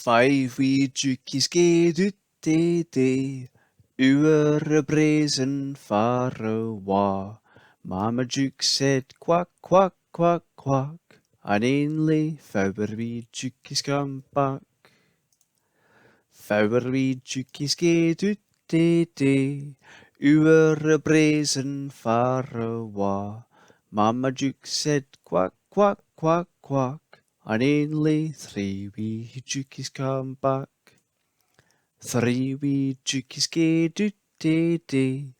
Five wee jukkies gaed ut day, o'er a brazen far awa. Mama Juk said quack, quack, quack, quack, and ainly four wee jukkies come back. Four wee jukkies gaed ut day, o'er a brazen far awa. Mama Juk said quack, quack, quack, quack, and ainly three wee jukkies come back. Three wee jukkies gaed ut day,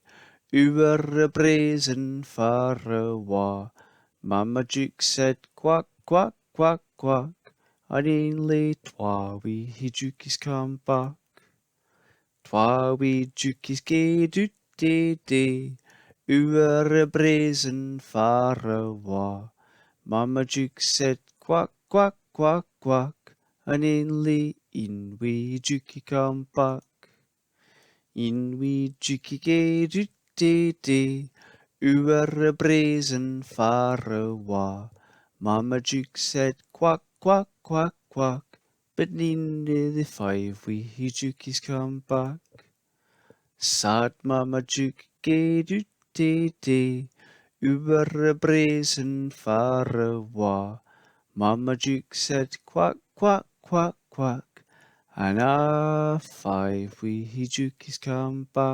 o'er a brazen far awa. Mama Juk said quack, quack, quack, quack, and ainly twa wee jukkies come back. Twa wee jukkies gaed ut day, o'er a brazen far awa. Mama Juk said quack, quack, quack, quack, and ainly een wee jukkie come back. Een wee jukkie gaed ut day, o'er a brazen far awa. Mama Juk said quack, quack, quack, quack, but none of the five wee jukkies come back. Sad Mama Juk gaed ut day, o'er a brazen far awa. Mama Juk said quack, quack, quack, quack, and five wee jukkies come back.